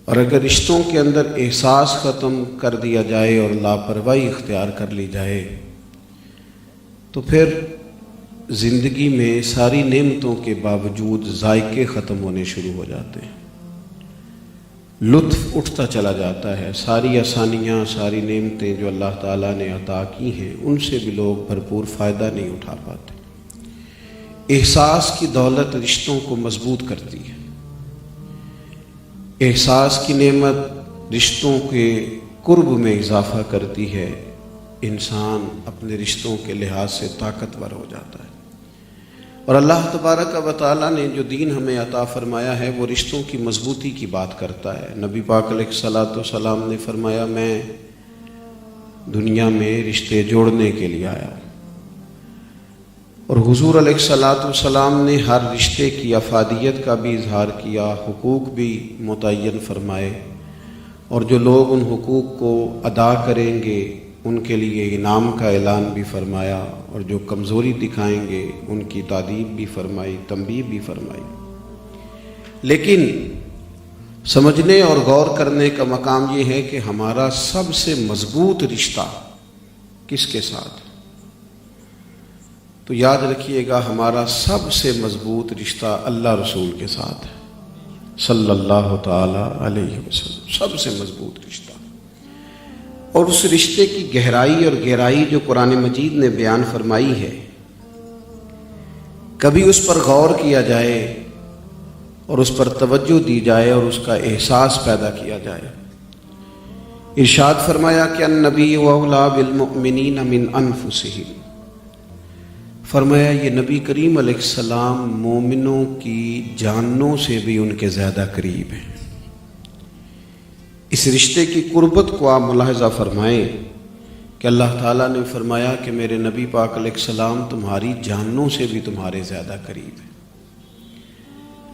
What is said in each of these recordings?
اور اگر رشتوں کے اندر احساس ختم کر دیا جائے اور لاپرواہی اختیار کر لی جائے تو پھر زندگی میں ساری نعمتوں کے باوجود ذائقے ختم ہونے شروع ہو جاتے ہیں، لطف اٹھتا چلا جاتا ہے، ساری آسانیاں، ساری نعمتیں جو اللہ تعالیٰ نے عطا کی ہیں ان سے بھی لوگ بھرپور فائدہ نہیں اٹھا پاتے۔ احساس کی دولت رشتوں کو مضبوط کرتی ہے، احساس کی نعمت رشتوں کے قرب میں اضافہ کرتی ہے، انسان اپنے رشتوں کے لحاظ سے طاقتور ہو جاتا ہے۔ اور اللہ تبارک و تعالیٰ نے جو دین ہمیں عطا فرمایا ہے وہ رشتوں کی مضبوطی کی بات کرتا ہے۔ نبی پاک علیہ الصلاۃ والسلام نے فرمایا، میں دنیا میں رشتے جوڑنے کے لیے آیا ہوں، اور حضور علیہ الصلاۃ والسلام نے ہر رشتے کی افادیت کا بھی اظہار کیا، حقوق بھی متعین فرمائے، اور جو لوگ ان حقوق کو ادا کریں گے ان کے لیے انعام کا اعلان بھی فرمایا، اور جو کمزوری دکھائیں گے ان کی تادیب بھی فرمائی، تنبیہ بھی فرمائی۔ لیکن سمجھنے اور غور کرنے کا مقام یہ ہے کہ ہمارا سب سے مضبوط رشتہ کس کے ساتھ؟ تو یاد رکھیے گا، ہمارا سب سے مضبوط رشتہ اللہ رسول کے ساتھ ہے صلی اللہ تعالی علیہ وسلم، سب سے مضبوط رشتہ۔ اور اس رشتے کی گہرائی اور گہرائی جو قرآن مجید نے بیان فرمائی ہے، کبھی اس پر غور کیا جائے اور اس پر توجہ دی جائے اور اس کا احساس پیدا کیا جائے۔ ارشاد فرمایا کہ النبی اولی بالمؤمنین من انفسہم، فرمایا یہ نبی کریم علیہ السلام مومنوں کی جانوں سے بھی ان کے زیادہ قریب ہیں۔ اس رشتے کی قربت کو آپ ملاحظہ فرمائیں کہ اللہ تعالیٰ نے فرمایا کہ میرے نبی پاک علیہ السلام تمہاری جانوں سے بھی تمہارے زیادہ قریب ہیں۔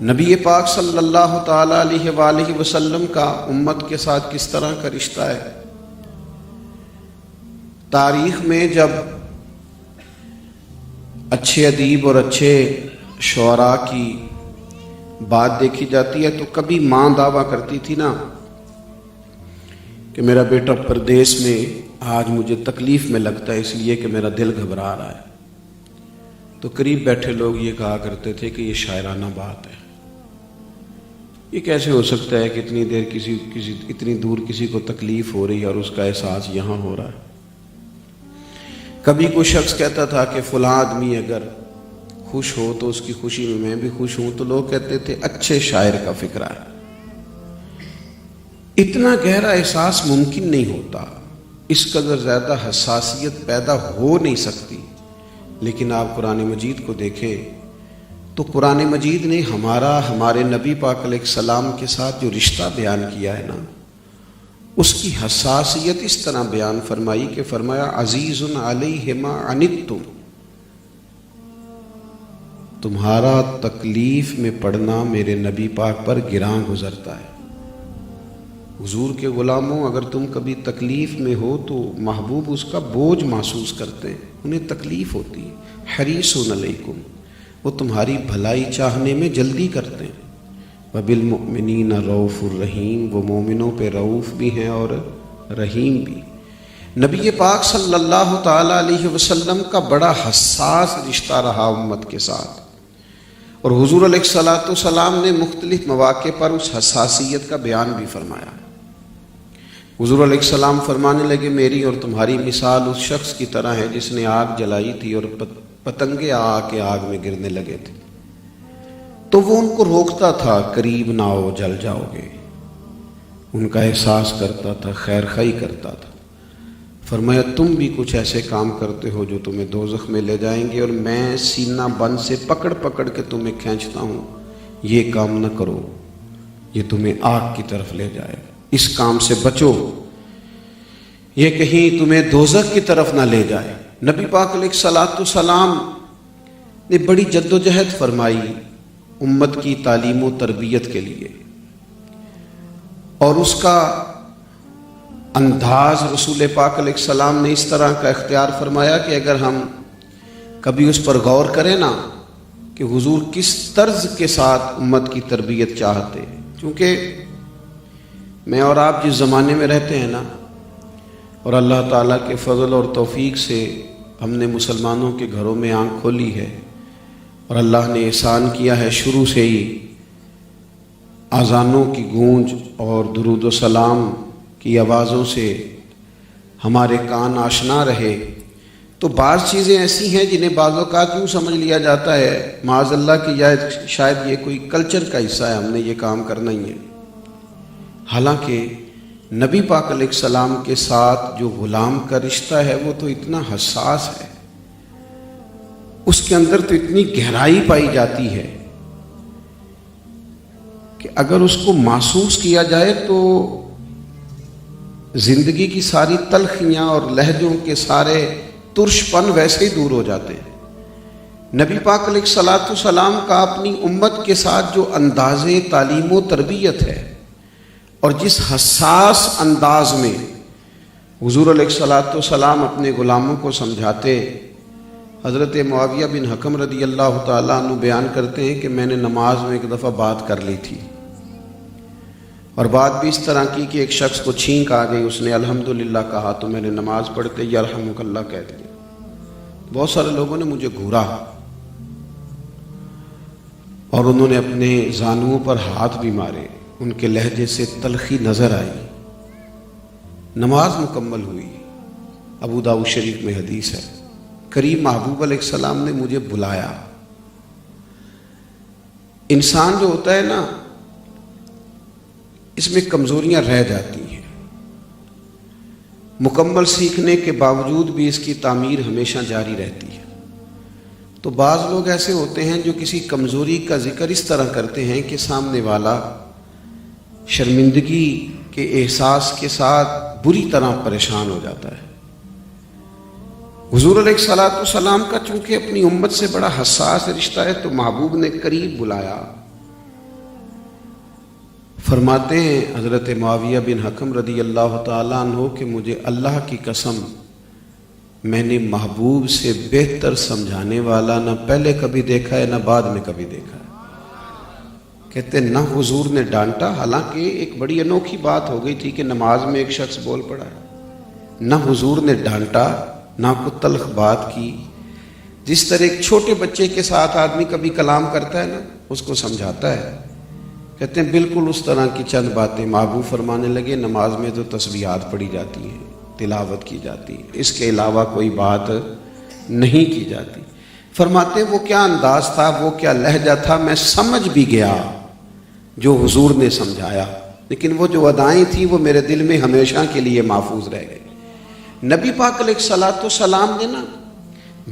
نبی پاک صلی اللہ تعالیٰ علیہ وآلہ وسلم کا امت کے ساتھ کس طرح کا رشتہ ہے؟ تاریخ میں جب اچھے ادیب اور اچھے شعراء کی بات دیکھی جاتی ہے تو کبھی ماں دعویٰ کرتی تھی نا کہ میرا بیٹا پردیس میں آج مجھے تکلیف میں لگتا ہے اس لیے کہ میرا دل گھبرا رہا ہے، تو قریب بیٹھے لوگ یہ کہا کرتے تھے کہ یہ شاعرانہ بات ہے، یہ کیسے ہو سکتا ہے کہ اتنی دیر اتنی دور کسی کو تکلیف ہو رہی ہے اور اس کا احساس یہاں ہو رہا ہے۔ کبھی کوئی شخص کہتا تھا کہ فلاں آدمی اگر خوش ہو تو اس کی خوشی میں بھی خوش ہوں، تو لوگ کہتے تھے اچھے شاعر کا فکرہ ہے۔ اتنا گہرا احساس ممکن نہیں ہوتا، اس قدر زیادہ حساسیت پیدا ہو نہیں سکتی۔ لیکن آپ قرآن مجید کو دیکھیں تو قرآن مجید نے ہمارے نبی پاک علیہ السلام کے ساتھ جو رشتہ بیان کیا ہے نا، اس کی حساسیت اس طرح بیان فرمائی کہ فرمایا عزیز علیہ ما عنتم، تمہارا تکلیف میں پڑنا میرے نبی پاک پر گراں گزرتا ہے۔ حضور کے غلاموں، اگر تم کبھی تکلیف میں ہو تو محبوب اس کا بوجھ محسوس کرتے ہیں، انہیں تکلیف ہوتی ہے۔ حریص علیکم، وہ تمہاری بھلائی چاہنے میں جلدی کرتے ہیں۔ وبالمؤمنین رؤوف الرحیم، وہ مومنوں پہ رؤوف بھی ہیں اور رحیم بھی۔ نبی پاک صلی اللہ تعالی علیہ وسلم کا بڑا حساس رشتہ رہا امت کے ساتھ، اور حضور علیہ الصلاۃ والسلام نے مختلف مواقع پر اس حساسیت کا بیان بھی فرمایا۔ حضور علیہ السلام فرمانے لگے، میری اور تمہاری مثال اس شخص کی طرح ہے جس نے آگ جلائی تھی اور پتنگے آ کے آگ میں گرنے لگے تھے، تو وہ ان کو روکتا تھا، قریب نہ آؤ جل جاؤ گے، ان کا احساس کرتا تھا، خیر خواہی کرتا تھا۔ فرمایا تم بھی کچھ ایسے کام کرتے ہو جو تمہیں دوزخ میں لے جائیں گے، اور میں سینہ بند سے پکڑ پکڑ کے تمہیں کھینچتا ہوں، یہ کام نہ کرو، یہ تمہیں آگ کی طرف لے جائے گا، اس کام سے بچو، یہ کہیں تمہیں دوزخ کی طرف نہ لے جائے۔ نبی پاک علیہ الصلاۃ والسلام نے بڑی جد و جہد فرمائی امت کی تعلیم و تربیت کے لیے، اور اس کا انداز رسول پاک علیہ السلام نے اس طرح کا اختیار فرمایا کہ اگر ہم کبھی اس پر غور کریں نا کہ حضور کس طرز کے ساتھ امت کی تربیت چاہتے، کیونکہ میں اور آپ جس زمانے میں رہتے ہیں نا، اور اللہ تعالیٰ کے فضل اور توفیق سے ہم نے مسلمانوں کے گھروں میں آنکھ کھولی ہے، اور اللہ نے احسان کیا ہے شروع سے ہی اذانوں کی گونج اور درود و سلام کی آوازوں سے ہمارے کان آشنا رہے، تو بعض چیزیں ایسی ہیں جنہیں بعض اوقات یوں سمجھ لیا جاتا ہے معاذ اللہ کہ شاید یہ کوئی کلچر کا حصہ ہے، ہم نے یہ کام کرنا ہی ہے۔ حالانکہ نبی پاک علیہ السلام کے ساتھ جو غلام کا رشتہ ہے وہ تو اتنا حساس ہے، اس کے اندر تو اتنی گہرائی پائی جاتی ہے کہ اگر اس کو محسوس کیا جائے تو زندگی کی ساری تلخیاں اور لہجوں کے سارے ترش پن ویسے ہی دور ہو جاتے ہیں۔ نبی پاک علیہ الصلوۃ والسلام کا اپنی امت کے ساتھ جو انداز تعلیم و تربیت ہے، اور جس حساس انداز میں حضور علیہ الصلوۃ والسلام اپنے غلاموں کو سمجھاتے، حضرت معاویہ بن حکم رضی اللہ تعالیٰ عنہ بیان کرتے ہیں کہ میں نے نماز میں ایک دفعہ بات کر لی تھی، اور بات بھی اس طرح کی کہ ایک شخص کو چھینک آ گئی، اس نے الحمدللہ کہا تو میں نے نماز پڑھتے یرحمک اللہ کہہ دیا۔ بہت سارے لوگوں نے مجھے گھورا اور انہوں نے اپنے زانوؤں پر ہاتھ بھی مارے، ان کے لہجے سے تلخی نظر آئی۔ نماز مکمل ہوئی، ابو داؤد شریف میں حدیث ہے، کریم محبوب علیہ السلام نے مجھے بلایا۔ انسان جو ہوتا ہے نا، اس میں کمزوریاں رہ جاتی ہیں، مکمل سیکھنے کے باوجود بھی اس کی تعمیر ہمیشہ جاری رہتی ہے۔ تو بعض لوگ ایسے ہوتے ہیں جو کسی کمزوری کا ذکر اس طرح کرتے ہیں کہ سامنے والا شرمندگی کے احساس کے ساتھ بری طرح پریشان ہو جاتا ہے۔ حضور علیہ الصلوۃ والسلام کا چونکہ اپنی امت سے بڑا حساس رشتہ ہے، تو محبوب نے قریب بلایا۔ فرماتے ہیں حضرت معاویہ بن حکم رضی اللہ تعالیٰ عنہ کہ مجھے اللہ کی قسم میں نے محبوب سے بہتر سمجھانے والا نہ پہلے کبھی دیکھا ہے نہ بعد میں کبھی دیکھا ہے۔ کہتے نہ حضور نے ڈانٹا، حالانکہ ایک بڑی انوکھی بات ہو گئی تھی کہ نماز میں ایک شخص بول پڑا ہے، نہ حضور نے ڈانٹا نہ کوئی تلخ بات کی۔ جس طرح ایک چھوٹے بچے کے ساتھ آدمی کبھی کلام کرتا ہے نا، اس کو سمجھاتا ہے، کہتے ہیں بالکل اس طرح کی چند باتیں محبوب فرمانے لگے۔ نماز میں تو تسبیحات پڑھی جاتی ہیں، تلاوت کی جاتی ہے، اس کے علاوہ کوئی بات نہیں کی جاتی۔ فرماتے ہیں وہ کیا انداز تھا، وہ کیا لہجہ تھا، میں سمجھ بھی گیا جو حضور نے سمجھایا، لیکن وہ جو ادائیں تھیں وہ میرے دل میں ہمیشہ کے لیے محفوظ رہ گئی۔ نبی پاک علیہ الصلوۃ والسلام نے نا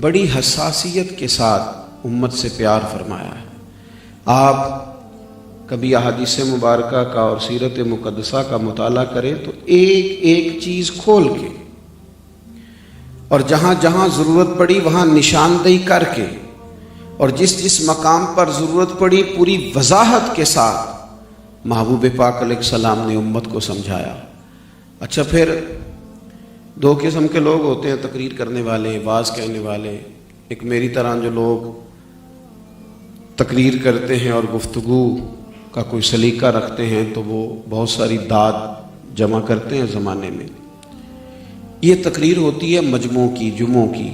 بڑی حساسیت کے ساتھ امت سے پیار فرمایا ہے۔ آپ کبھی احادیث مبارکہ کا اور سیرت مقدسہ کا مطالعہ کریں تو ایک ایک چیز کھول کے اور جہاں جہاں ضرورت پڑی وہاں نشاندہی کر کے، اور جس جس مقام پر ضرورت پڑی پوری وضاحت کے ساتھ محبوب پاک علیہ السلام نے امت کو سمجھایا۔ اچھا، پھر دو قسم کے لوگ ہوتے ہیں تقریر کرنے والے، واعظ کہنے والے۔ ایک میری طرح جو لوگ تقریر کرتے ہیں اور گفتگو کا کوئی سلیقہ رکھتے ہیں تو وہ بہت ساری داد جمع کرتے ہیں زمانے میں۔ یہ تقریر ہوتی ہے مجموع کی، جمعوں کی،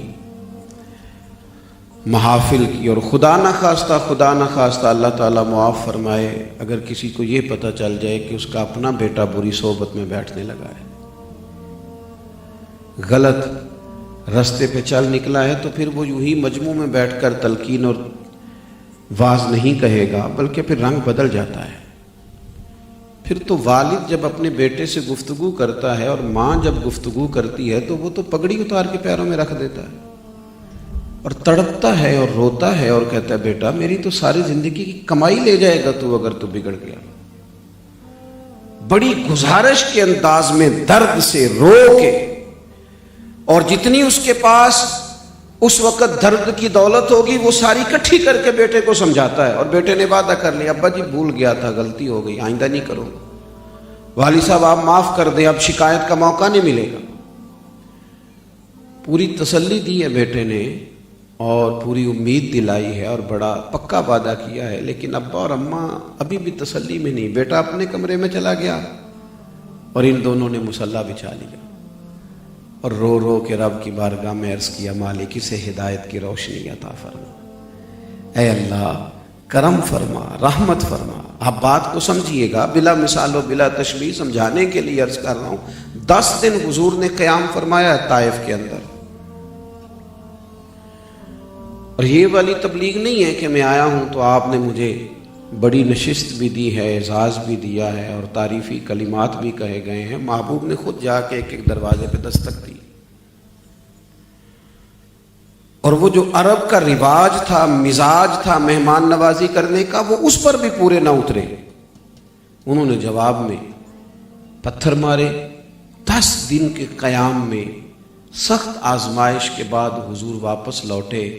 محافل کی، اور خدا نہ خواستہ اللہ تعالیٰ معاف فرمائے اگر کسی کو یہ پتہ چل جائے کہ اس کا اپنا بیٹا بری صحبت میں بیٹھنے لگا ہے، غلط رستے پہ چل نکلا ہے، تو پھر وہ یوں ہی مجموع میں بیٹھ کر تلقین اور واز نہیں کہے گا، بلکہ پھر رنگ بدل جاتا ہے۔ پھر تو والد جب اپنے بیٹے سے گفتگو کرتا ہے اور ماں جب گفتگو کرتی ہے تو وہ تو پگڑی اتار کے پیروں میں رکھ دیتا ہے اور تڑپتا ہے اور روتا ہے اور کہتا ہے بیٹا میری تو ساری زندگی کی کمائی لے جائے گا تو اگر تو بگڑ گیا۔ بڑی گزارش کے انداز میں درد سے رو کے، اور جتنی اس کے پاس اس وقت درد کی دولت ہوگی وہ ساری اکٹھی کر کے بیٹے کو سمجھاتا ہے، اور بیٹے نے وعدہ کر لیا ابا جی بھول گیا تھا، غلطی ہو گئی، آئندہ نہیں کروں گا، والد صاحب آپ معاف کر دیں، اب شکایت کا موقع نہیں ملے گا۔ پوری تسلی دی ہے بیٹے نے اور پوری امید دلائی ہے اور بڑا پکا وعدہ کیا ہے، لیکن ابا اور اماں ابھی بھی تسلی میں نہیں۔ بیٹا اپنے کمرے میں چلا گیا، اور ان دونوں نے مصلی بچھا لیا اور رو رو کے رب کی بارگاہ میں عرض کیا مالک اسے ہدایت کی روشنی عطا فرما، اے اللہ کرم فرما، رحمت فرما۔ آپ بات کو سمجھیے گا، بلا مثال و بلا تشبیہ سمجھانے کے لیے عرض کر رہا ہوں۔ 10 دن حضور نے قیام فرمایا ہے طائف کے اندر، اور یہ والی تبلیغ نہیں ہے کہ میں آیا ہوں تو آپ نے مجھے بڑی نشست بھی دی ہے، اعزاز بھی دیا ہے اور تعریفی کلمات بھی کہے گئے ہیں۔ محبوب نے خود جا کے ایک ایک دروازے پہ دستک دی، اور وہ جو عرب کا رواج تھا، مزاج تھا مہمان نوازی کرنے کا، وہ اس پر بھی پورے نہ اترے۔ انہوں نے جواب میں پتھر مارے۔ 10 دن کے قیام میں سخت آزمائش کے بعد حضور واپس لوٹے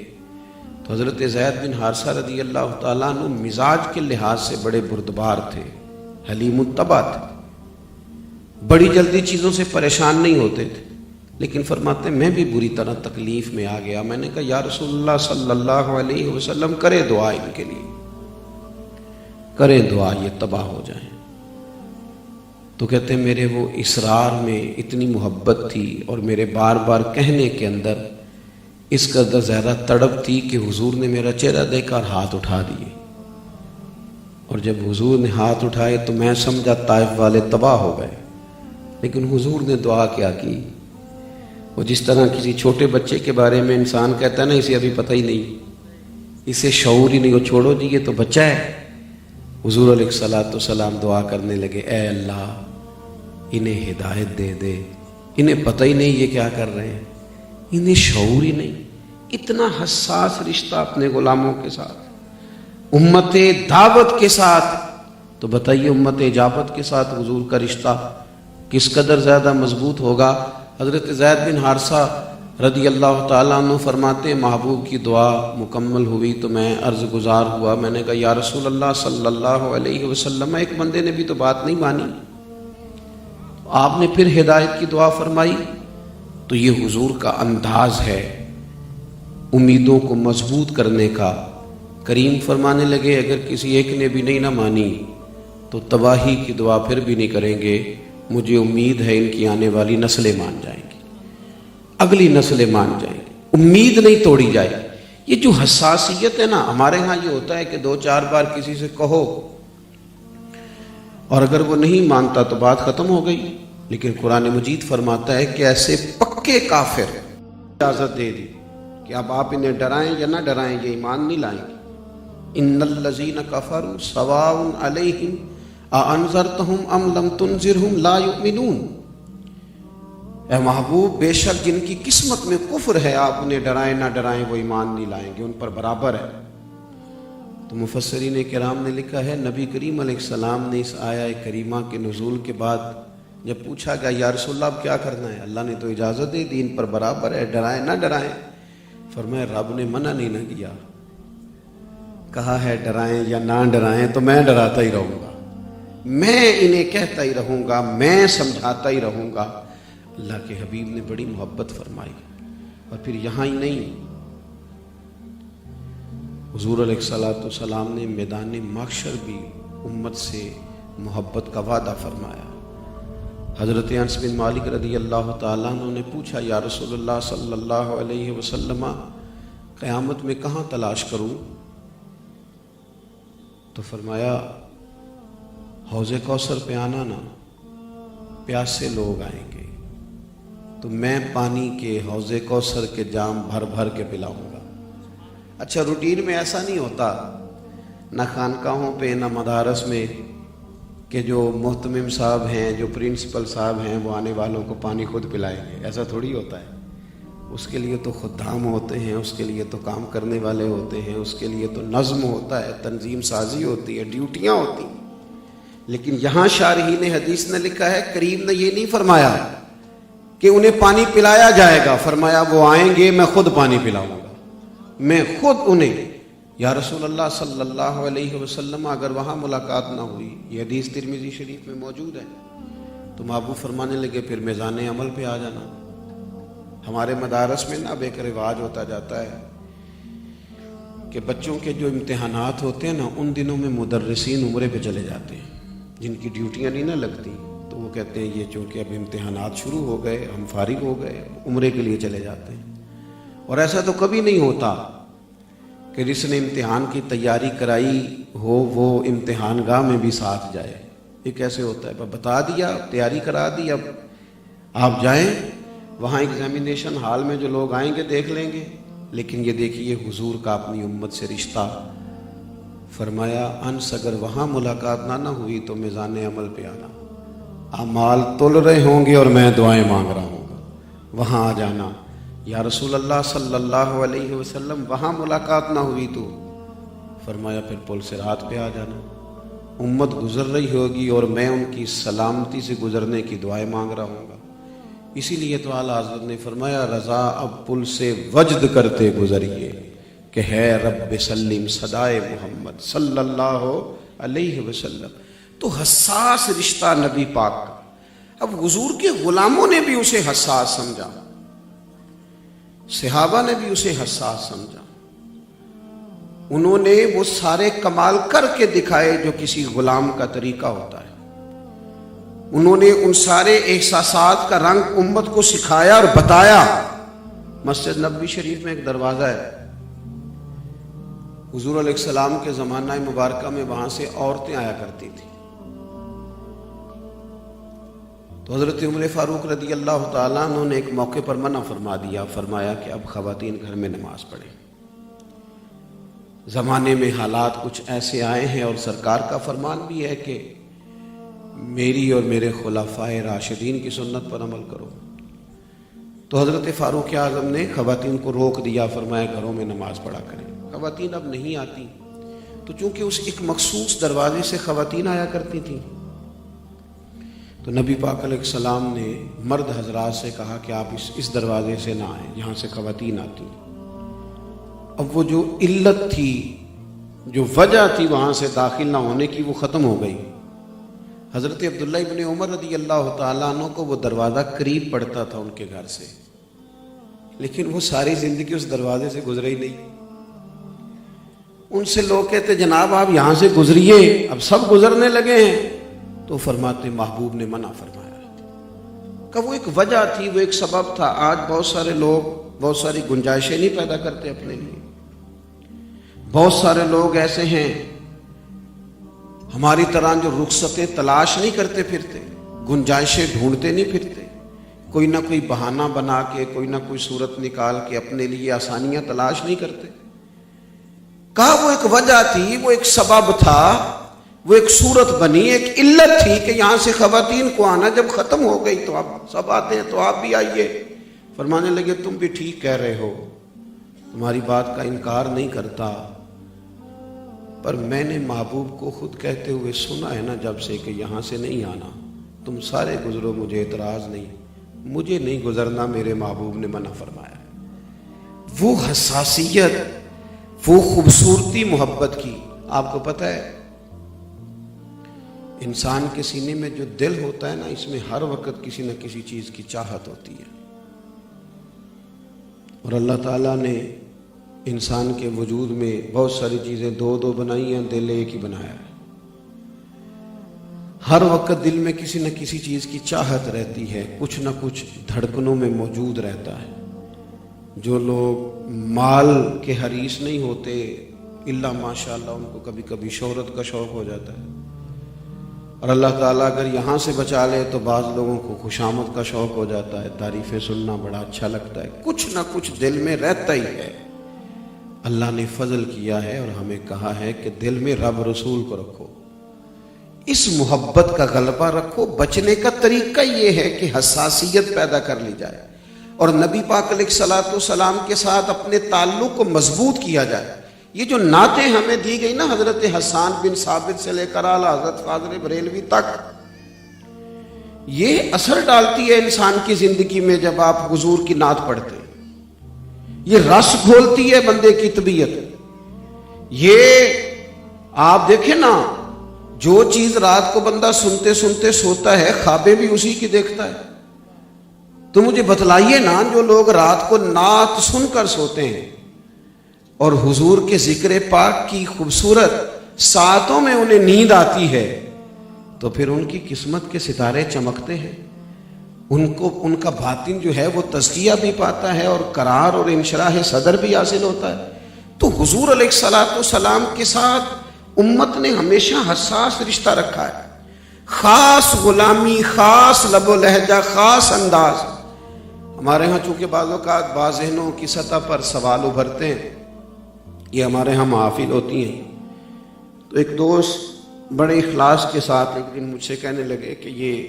تو حضرت زید بن حارثہ رضی اللہ تعالیٰ عنہ مزاج کے لحاظ سے بڑے بردبار تھے، حلیم الطبع تھے، بڑی جلدی چیزوں سے پریشان نہیں ہوتے تھے، لیکن فرماتے میں بھی بری طرح تکلیف میں آ گیا۔ میں نے کہا یا رسول اللہ صلی اللہ علیہ وسلم کرے دعا ان کے لیے، کریں دعا یہ تباہ ہو جائیں۔ تو کہتے ہیں میرے وہ اصرار میں اتنی محبت تھی اور میرے بار بار کہنے کے اندر اس قدر زیادہ تڑپ تھی کہ حضور نے میرا چہرہ دیکھا اور ہاتھ اٹھا دیے، اور جب حضور نے ہاتھ اٹھائے تو میں سمجھا طائف والے تباہ ہو گئے، لیکن حضور نے دعا کیا کی؟ وہ جس طرح کسی چھوٹے بچے کے بارے میں انسان کہتا ہے نا اسے ابھی پتہ ہی نہیں، اسے شعور ہی نہیں، وہ چھوڑو جی یہ تو بچہ ہے۔ حضور علیہ الصلوۃ والسلام دعا کرنے لگے اے اللہ انہیں ہدایت دے دے، انہیں پتہ ہی نہیں یہ کیا کر رہے ہیں، انہیں شعور ہی نہیں۔ اتنا حساس رشتہ اپنے غلاموں کے ساتھ، امت دعوت کے ساتھ، تو بتائیے امت اجابت کے ساتھ حضور کا رشتہ کس قدر زیادہ مضبوط ہوگا۔ حضرت زید بن حارثہ رضی اللہ تعالیٰ عنہ فرماتے ہیں محبوب کی دعا مکمل ہوئی تو میں عرض گزار ہوا، میں نے کہا یا رسول اللہ صلی اللہ علیہ وسلم ایک بندے نے بھی تو بات نہیں مانی، آپ نے پھر ہدایت کی دعا فرمائی۔ تو یہ حضور کا انداز ہے امیدوں کو مضبوط کرنے کا۔ کریم فرمانے لگے اگر کسی ایک نے بھی نہیں نہ مانی تو تباہی کی دعا پھر بھی نہیں کریں گے، مجھے امید ہے ان کی آنے والی نسلیں مان جائیں گی، اگلی نسلیں مان جائیں گی، امید نہیں توڑی جائے۔ یہ جو حساسیت ہے نا، ہمارے ہاں یہ ہوتا ہے کہ 2-4 بار کسی سے کہو اور اگر وہ نہیں مانتا تو بات ختم ہو گئی، لیکن قرآن مجید فرماتا ہے کہ ایسے پکے کافر اجازت دے دی کہ اب آپ انہیں ڈرائیں یا نہ ڈرائیں یہ ایمان نہیں لائیں گے۔ ان الذین کفروا سواء علیہم اانذرتہم ام لم تنذرہم لا یؤمنون۔ اے محبوب بے شک جن کی قسمت میں کفر ہے آپ انہیں ڈرائیں نہ ڈرائیں وہ ایمان نہیں لائیں گے، ان پر برابر ہے۔ تو مفسرین کرام نے لکھا ہے نبی کریم علیہ السلام نے اس آیہ کریمہ کے نزول کے بعد جب پوچھا گیا یا رسول اللہ اب کیا کرنا ہے، اللہ نے تو اجازت دے دی ان پر برابر ہے، ڈرائیں نہ ڈرائیں، فرمایا رب نے منع نہیں نہ کیا، کہا ہے ڈرائیں یا نہ ڈرائیں تو میں ڈراتا ہی رہوں گا، میں انہیں کہتا ہی رہوں گا، میں سمجھاتا ہی رہوں گا۔ اللہ کے حبیب نے بڑی محبت فرمائی، اور پھر یہاں ہی نہیں، حضور علیہ الصلوۃ والسلام نے میدان محشر بھی امت سے محبت کا وعدہ فرمایا۔ حضرت انس بن مالک رضی اللہ تعالیٰ عنہ نے پوچھا یا رسول اللہ صلی اللہ علیہ وسلم قیامت میں کہاں تلاش کروں؟ تو فرمایا حوض کوثر پہ آنا نا، پیاسے لوگ آئیں گے تو میں پانی کے حوض کوثر کے جام بھر بھر کے پلاؤں گا۔ اچھا روٹین میں ایسا نہیں ہوتا، نہ خانقاہوں پہ نہ مدارس میں کہ جو محتمم صاحب ہیں جو پرنسپل صاحب ہیں وہ آنے والوں کو پانی خود پلائیں گے، ایسا تھوڑی ہوتا ہے۔ اس کے لیے تو خدام ہوتے ہیں، اس کے لیے تو کام کرنے والے ہوتے ہیں، اس کے لیے تو نظم ہوتا ہے، تنظیم سازی ہوتی ہے، ڈیوٹیاں ہوتی ہیں۔ لیکن یہاں شارحین حدیث نے لکھا ہے کریم نے یہ نہیں فرمایا کہ انہیں پانی پلایا جائے گا، فرمایا وہ آئیں گے میں خود پانی پلاؤں گا، میں خود انہیں۔ یا رسول اللہ صلی اللہ علیہ وسلم اگر وہاں ملاقات نہ ہوئی، یہ حدیث ترمذی شریف میں موجود ہے، تو محبوب فرمانے لگے پھر میزان عمل پہ آ جانا۔ ہمارے مدارس میں نا اب ایک رواج ہوتا جاتا ہے کہ بچوں کے جو امتحانات ہوتے ہیں نا ان دنوں میں مدرسین عمرے پہ چلے جاتے ہیں، جن کی ڈیوٹیاں نہیں نہ لگتی تو وہ وہ کہتے ہیں یہ چونکہ اب امتحانات شروع ہو گئے، ہم فارغ ہو گئے، عمرے کے لیے چلے جاتے ہیں۔ اور ایسا تو کبھی نہیں ہوتا کہ جس نے امتحان کی تیاری کرائی ہو وہ امتحان گاہ میں بھی ساتھ جائے۔ یہ کیسے ہوتا ہے؟ بتا دیا، تیاری کرا دی، اب آپ جائیں وہاں ایگزامینیشن ہال میں جو لوگ آئیں گے دیکھ لیں گے۔ لیکن یہ دیکھیے حضور کا اپنی امت سے رشتہ، فرمایا انس اگر وہاں ملاقات نہ ہوئی تو میزان عمل پہ آنا، اعمال تل رہے ہوں گے اور میں دعائیں مانگ رہا ہوں گا، وہاں آ جانا۔ یا رسول اللہ صلی اللہ علیہ وسلم وہاں ملاقات نہ ہوئی تو فرمایا پھر پل صراط پہ آ جانا، امت گزر رہی ہوگی اور میں ان کی سلامتی سے گزرنے کی دعائیں مانگ رہا ہوں گا۔ اسی لیے تو اعلیٰ حضرت نے فرمایا رضا اب پل سے وجد کرتے گزریے کہ ہے رب سلم صدائے محمد صلی اللہ علیہ وسلم۔ تو حساس رشتہ نبی پاک کا۔ اب حضور کے غلاموں نے بھی اسے حساس سمجھا، صحابہ نے بھی اسے حساس سمجھا، انہوں نے وہ سارے کمال کر کے دکھائے جو کسی غلام کا طریقہ ہوتا ہے۔ انہوں نے ان سارے احساسات کا رنگ امت کو سکھایا اور بتایا۔ مسجد نبوی شریف میں ایک دروازہ ہے، حضور علیہ السلام کے زمانہ مبارکہ میں وہاں سے عورتیں آیا کرتی تھیں۔ تو حضرت عمر فاروق رضی اللہ تعالیٰ عنہ نے ایک موقع پر منع فرما دیا، فرمایا کہ اب خواتین گھر میں نماز پڑھیں۔ زمانے میں حالات کچھ ایسے آئے ہیں اور سرکار کا فرمان بھی ہے کہ میری اور میرے خلفائے راشدین کی سنت پر عمل کرو۔ تو حضرت فاروق اعظم نے خواتین کو روک دیا، فرمایا گھروں میں نماز پڑھا کریں۔ خواتین اب نہیں آتی، تو چونکہ اس ایک مخصوص دروازے سے خواتین آیا کرتی تھیں، تو نبی پاک علیہ السلام نے مرد حضرات سے کہا کہ آپ اس دروازے سے نہ آئیں جہاں سے خواتین آتی۔ اب وہ جو علت تھی، جو وجہ تھی وہاں سے داخل نہ ہونے کی، وہ ختم ہو گئی۔ حضرت عبداللہ ابن عمر رضی اللہ تعالیٰ عنہ کو وہ دروازہ قریب پڑتا تھا ان کے گھر سے، لیکن وہ ساری زندگی اس دروازے سے گزرے ہی نہیں۔ ان سے لوگ کہتے جناب آپ یہاں سے گزریے، اب سب گزرنے لگے ہیں، تو فرماتے محبوب نے منع فرمایا کہ وہ ایک وجہ تھی، وہ ایک سبب تھا۔ آج بہت سارے لوگ بہت ساری گنجائشیں نہیں پیدا کرتے اپنے لیے، بہت سارے لوگ ایسے ہیں ہماری طرح جو رخصتیں تلاش نہیں کرتے پھرتے، گنجائشیں ڈھونڈتے نہیں پھرتے، کوئی نہ کوئی بہانہ بنا کے، کوئی نہ کوئی صورت نکال کے اپنے لیے آسانیاں تلاش نہیں کرتے۔ کہا وہ ایک وجہ تھی، وہ ایک سبب تھا، وہ ایک صورت بنی، ایک علت تھی کہ یہاں سے خواتین کو آنا جب ختم ہو گئی تو اب سب آتے ہیں، تو آپ بھی آئیے۔ فرمانے لگے تم بھی ٹھیک کہہ رہے ہو، تمہاری بات کا انکار نہیں کرتا، پر میں نے محبوب کو خود کہتے ہوئے سنا ہے نا جب سے کہ یہاں سے نہیں آنا، تم سارے گزرو، مجھے اعتراض نہیں، مجھے نہیں گزرنا، میرے محبوب نے منع فرمایا۔ وہ حساسیت، وہ خوبصورتی محبت کی۔ آپ کو پتہ ہے انسان کے سینے میں جو دل ہوتا ہے نا، اس میں ہر وقت کسی نہ کسی چیز کی چاہت ہوتی ہے، اور اللہ تعالیٰ نے انسان کے وجود میں بہت ساری چیزیں دو دو بنائی ہیں، دل ایک ہی بنایا ہے۔ ہر وقت دل میں کسی نہ کسی چیز کی چاہت رہتی ہے، کچھ نہ کچھ دھڑکنوں میں موجود رہتا ہے۔ جو لوگ مال کے حریص نہیں ہوتے الا ماشاءاللہ، ان کو کبھی کبھی شہرت کا شوق ہو جاتا ہے، اور اللہ تعالیٰ اگر یہاں سے بچا لے تو بعض لوگوں کو خوشامد کا شوق ہو جاتا ہے، تعریفیں سننا بڑا اچھا لگتا ہے، کچھ نہ کچھ دل میں رہتا ہی ہے۔ اللہ نے فضل کیا ہے اور ہمیں کہا ہے کہ دل میں رب رسول کو رکھو، اس محبت کا غلبہ رکھو۔ بچنے کا طریقہ یہ ہے کہ حساسیت پیدا کر لی جائے اور نبی پاک علیہ الصلوۃ والسلام کے ساتھ اپنے تعلق کو مضبوط کیا جائے۔ یہ جو نعتیں ہمیں دی گئی نا حضرت حسان بن ثابت سے لے کر اعلیٰ حضرت فاضل بریلوی تک، یہ اثر ڈالتی ہے انسان کی زندگی میں جب آپ حضور کی نعت پڑھتے ہیں، یہ رس گھولتی ہے بندے کی طبیعت۔ یہ آپ دیکھیں نا، جو چیز رات کو بندہ سنتے سنتے سوتا ہے، خوابیں بھی اسی کی دیکھتا ہے۔ تو مجھے بتلائیے نا، جو لوگ رات کو نعت سن کر سوتے ہیں اور حضور کے ذکر پاک کی خوبصورت ساعتوں میں انہیں نیند آتی ہے، تو پھر ان کی قسمت کے ستارے چمکتے ہیں، ان کا باطن جو ہے وہ تزکیہ بھی پاتا ہے اور قرار اور انشراح صدر بھی حاصل ہوتا ہے۔ تو حضور علیہ الصلوۃ والسلام کے ساتھ امت نے ہمیشہ حساس رشتہ رکھا ہے، خاص غلامی، خاص لب و لہجہ، خاص انداز۔ ہمارے ہاں چونکہ بعض اوقات بعض ذہنوں کی سطح پر سوال ابھرتے ہیں، یہ ہمارے ہاں محافل ہوتی ہیں، تو ایک دوست بڑے اخلاص کے ساتھ ایک دن مجھ سے کہنے لگے کہ یہ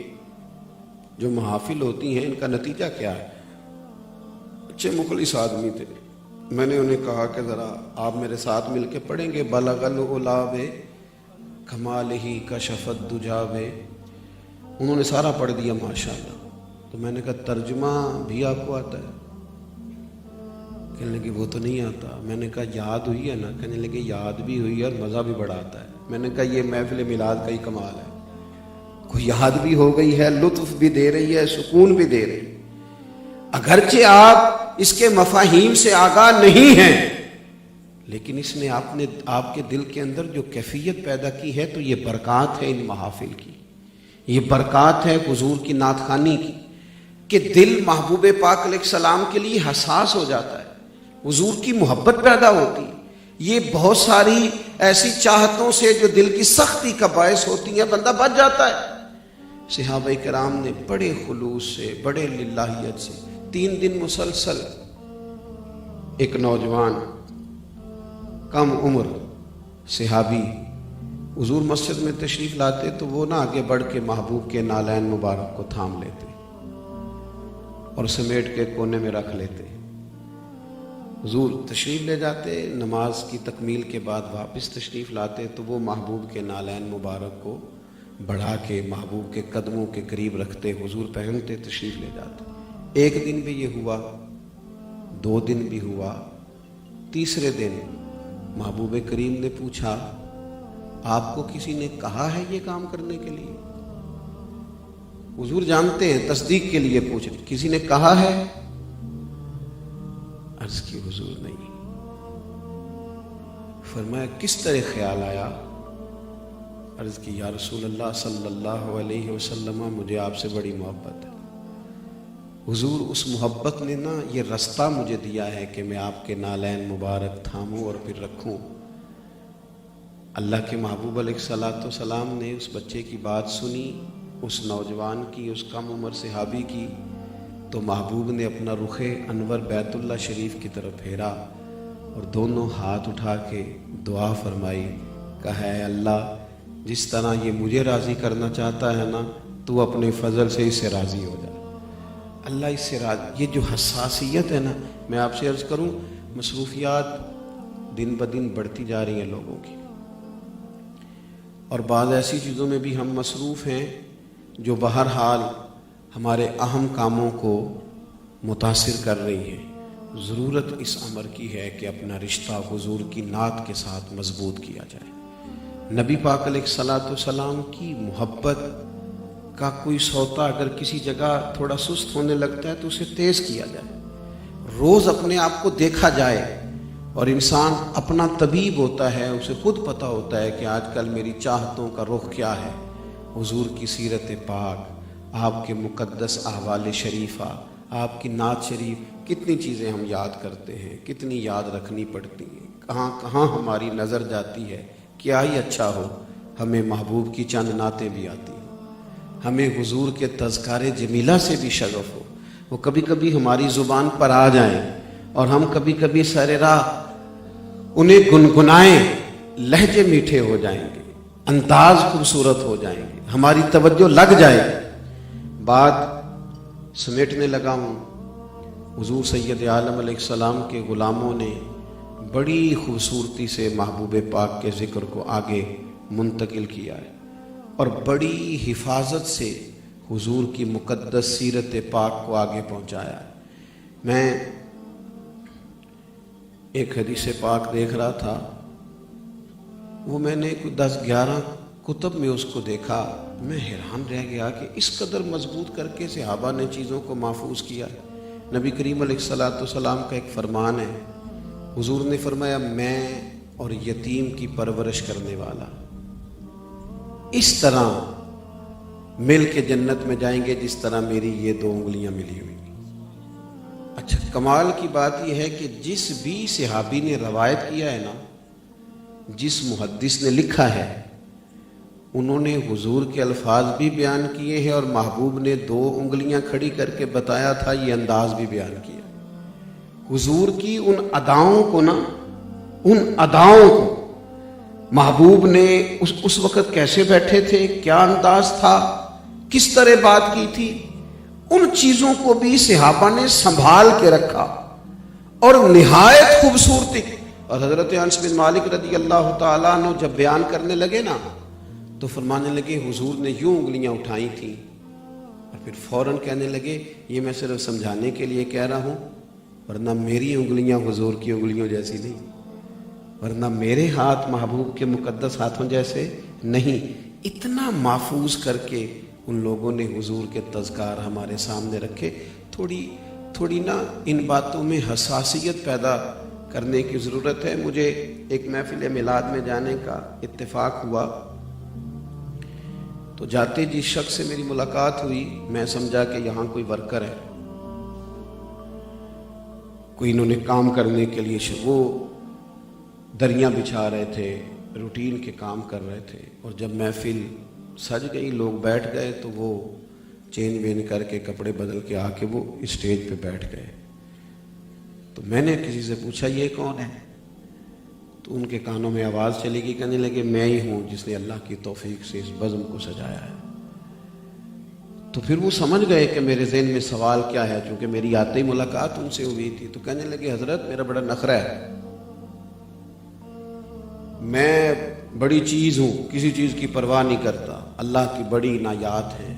جو محافل ہوتی ہیں ان کا نتیجہ کیا ہے؟ اچھے مخلص آدمی تھے۔ میں نے انہیں کہا کہ ذرا آپ میرے ساتھ مل کے پڑھیں گے، بلغ العلا کمالہ کشف الدجا۔ انہوں نے سارا پڑھ دیا ماشاءاللہ۔ تو میں نے کہا ترجمہ بھی آپ کو آتا ہے؟ کہنے لگے وہ تو نہیں آتا۔ میں نے کہا یاد ہوئی ہے نا؟ کہنے لگے یاد بھی ہوئی ہے اور مزہ بھی بڑا آتا ہے۔ میں نے کہا یہ محفل میلاد کا ہی کمال ہے، کوئی یاد بھی ہو گئی ہے، لطف بھی دے رہی ہے، سکون بھی دے رہی ہے، اگرچہ آپ اس کے مفاہیم سے آگاہ نہیں ہیں، لیکن اس نے آپ کے دل کے اندر جو کیفیت پیدا کی ہے، تو یہ برکات ہے ان محافل کی، یہ برکات ہے حضور کی نعت خوانی کی، کہ دل محبوب پاک علیہ السلام کے لیے حساس ہو جاتا ہے، حضور کی محبت پیدا ہوتی ہے۔ یہ بہت ساری ایسی چاہتوں سے جو دل کی سختی کا باعث ہوتی ہیں بندہ بچ جاتا ہے۔ صحابہ کرام نے بڑے خلوص سے، بڑے للہیت سے 3 دن مسلسل ایک نوجوان کم عمر صحابی حضور مسجد میں تشریف لاتے تو وہ نہ آگے بڑھ کے محبوب کے نالین مبارک کو تھام لیتے اور سمیٹ کے کونے میں رکھ لیتے۔ حضور تشریف لے جاتے، نماز کی تکمیل کے بعد واپس تشریف لاتے تو وہ محبوب کے نالین مبارک کو بڑھا کے محبوب کے قدموں کے قریب رکھتے، حضور پہنتے، تشریف لے جاتے۔ ایک دن بھی یہ ہوا، 2 دن بھی ہوا، تیسرے دن محبوب کریم نے پوچھا آپ کو کسی نے کہا ہے یہ کام کرنے کے لیے؟ حضور جانتے ہیں، تصدیق کے لیے پوچھ رہے، کسی نے کہا ہے؟ عرض کی حضور نہیں۔ فرمایا کس طرح خیال آیا؟ عرض کی یا رسول اللہ صلی اللہ علیہ وسلم مجھے آپ سے بڑی محبت ہے۔ حضور اس محبت نے نا یہ رستہ مجھے دیا ہے کہ میں آپ کے نالین مبارک تھاموں اور پھر رکھوں۔ اللہ کے محبوب علیہ الصلوۃ والسلام نے اس بچے کی بات سنی، اس نوجوان کی، اس کم عمر صحابی کی، تو محبوب نے اپنا رخ انور بیت اللہ شریف کی طرف پھیرا اور دونوں ہاتھ اٹھا کے دعا فرمائی، کہا ہے اللہ جس طرح یہ مجھے راضی کرنا چاہتا ہے نا، تو اپنے فضل سے اس سے راضی ہو جا۔ اللہ اس سے راضی۔ یہ جو حساسیت ہے نا، میں آپ سے عرض کروں، مصروفیات دن بدن بڑھتی جا رہی ہیں لوگوں کی، اور بعض ایسی چیزوں میں بھی ہم مصروف ہیں جو بہرحال ہمارے اہم کاموں کو متاثر کر رہی ہیں۔ ضرورت اس امر کی ہے کہ اپنا رشتہ حضور کی نعت کے ساتھ مضبوط کیا جائے۔ نبی پاک علیہ الصلوۃ والسلام کی محبت کا کوئی سوتا اگر کسی جگہ تھوڑا سست ہونے لگتا ہے تو اسے تیز کیا جائے، روز اپنے آپ کو دیکھا جائے، اور انسان اپنا طبیب ہوتا ہے، اسے خود پتہ ہوتا ہے کہ آج کل میری چاہتوں کا رخ کیا ہے۔ حضور کی سیرت پاک، آپ کے مقدس احوال شریفہ، آپ کی نعت شریف، کتنی چیزیں ہم یاد کرتے ہیں، کتنی یاد رکھنی پڑتی ہیں، کہاں کہاں ہماری نظر جاتی ہے۔ کیا ہی اچھا ہو ہمیں محبوب کی چند نعتیں بھی آتی ہوں، ہمیں حضور کے تذکار جمیلہ سے بھی شغف ہو، وہ کبھی کبھی ہماری زبان پر آ جائیں اور ہم کبھی کبھی سر راہ انہیں گنگنائیں، لہجے میٹھے ہو جائیں گے، انداز خوبصورت ہو جائیں گے، ہماری توجہ لگ جائے گی۔ بات سمیٹنے لگا ہوں، حضور سید عالم علیہ السلام کے غلاموں نے بڑی خوبصورتی سے محبوب پاک کے ذکر کو آگے منتقل کیا ہے، اور بڑی حفاظت سے حضور کی مقدس سیرت پاک کو آگے پہنچایا ہے۔ میں ایک حدیث پاک دیکھ رہا تھا، وہ میں نے 10-11 کتب میں اس کو دیکھا، میں حیران رہ گیا کہ اس قدر مضبوط کر کے صحابہ نے چیزوں کو محفوظ کیا۔ نبی کریم علیہ الصلوۃ والسلام کا ایک فرمان ہے، حضور نے فرمایا میں اور یتیم کی پرورش کرنے والا۔ اس طرح مل کے جنت میں جائیں گے جس طرح میری یہ 2 انگلیاں ملی ہوئی. اچھا، کمال کی بات یہ ہے کہ جس بھی صحابی نے روایت کیا ہے نا، جس محدث نے لکھا ہے، انہوں نے حضور کے الفاظ بھی بیان کیے ہیں اور محبوب نے 2 انگلیاں کھڑی کر کے بتایا تھا، یہ انداز بھی بیان کیا. حضور کی ان اداؤں کو نا، ان اداؤں کو محبوب نے اس وقت کیسے بیٹھے تھے، کیا انداز تھا، کس طرح بات کی تھی، ان چیزوں کو بھی صحابہ نے سنبھال کے رکھا اور نہایت خوبصورتی. اور حضرت انس بن مالک رضی اللہ تعالیٰ عنہ جب بیان کرنے لگے نا تو فرمانے لگے حضور نے یوں انگلیاں اٹھائی تھیں اور پھر فوراً کہنے لگے یہ میں صرف سمجھانے کے لیے کہہ رہا ہوں، ورنہ میری انگلیاں حضور کی انگلیوں جیسی نہیں، ورنہ میرے ہاتھ محبوب کے مقدس ہاتھوں جیسے نہیں. اتنا محفوظ کر کے ان لوگوں نے حضور کے تذکار ہمارے سامنے رکھے. تھوڑی نا ان باتوں میں حساسیت پیدا کرنے کی ضرورت ہے. مجھے ایک محفل میلاد میں جانے کا اتفاق ہوا تو جاتے جس شخص سے میری ملاقات ہوئی، میں سمجھا کہ یہاں کوئی ورکر ہے، کوئی انہوں نے کام کرنے کے لیے وہ دریاں بچھا رہے تھے، روٹین کے کام کر رہے تھے. اور جب محفل سج گئی، لوگ بیٹھ گئے تو وہ چینج وین کر کے کپڑے بدل کے آ کے وہ اسٹیج پہ بیٹھ گئے. تو میں نے کسی سے پوچھا یہ کون ہے؟ تو ان کے کانوں میں آواز چلی گئی، کہنے لگے میں ہی ہوں جس نے اللہ کی توفیق سے اس بزم کو سجایا ہے. تو پھر وہ سمجھ گئے کہ میرے ذہن میں سوال کیا ہے، چونکہ میری آتے ہی ملاقات ان سے ہوئی تھی. تو کہنے لگے حضرت میرا بڑا نخرہ ہے، میں بڑی چیز ہوں، کسی چیز کی پرواہ نہیں کرتا، اللہ کی بڑی عنایات ہیں،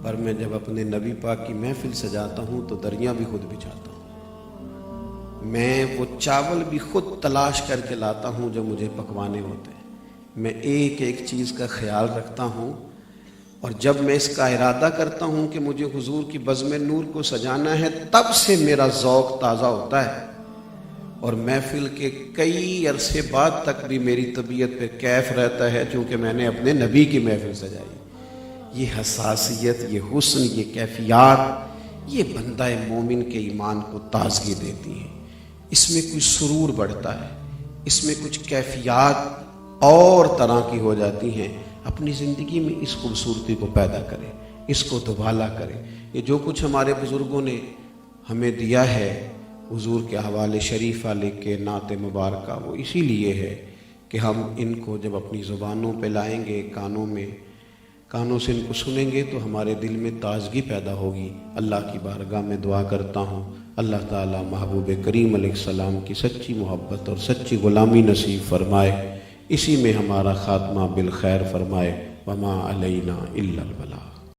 پر میں جب اپنے نبی پاک کی محفل سجاتا ہوں تو دریاں بھی خود بچھاتا ہوں، میں وہ چاول بھی خود تلاش کر کے لاتا ہوں جو مجھے پکوانے ہوتے ہیں، میں ایک ایک چیز کا خیال رکھتا ہوں، اور جب میں اس کا ارادہ کرتا ہوں کہ مجھے حضور کی بزم نور کو سجانا ہے تب سے میرا ذوق تازہ ہوتا ہے، اور محفل کے کئی عرصے بعد تک بھی میری طبیعت پہ کیف رہتا ہے چونکہ میں نے اپنے نبی کی محفل سجائی. یہ حساسیت، یہ حسن، یہ کیفیات، یہ بندہ مومن کے ایمان کو تازگی دیتی ہیں. اس میں کچھ سرور بڑھتا ہے، اس میں کچھ کیفیات اور طرح کی ہو جاتی ہیں. اپنی زندگی میں اس خوبصورتی کو پیدا کریں، اس کو دوبالا کریں. یہ جو کچھ ہمارے بزرگوں نے ہمیں دیا ہے حضور کے حوالے شریفہ لکھ کے نعت مبارکہ، وہ اسی لیے ہے کہ ہم ان کو جب اپنی زبانوں پہ لائیں گے، کانوں سے ان کو سنیں گے تو ہمارے دل میں تازگی پیدا ہوگی. اللہ کی بارگاہ میں دعا کرتا ہوں اللہ تعالیٰ محبوب کریم علیہ السلام کی سچی محبت اور سچی غلامی نصیب فرمائے، اسی میں ہمارا خاتمہ بالخیر فرمائے. وما علینا الا البلاغ.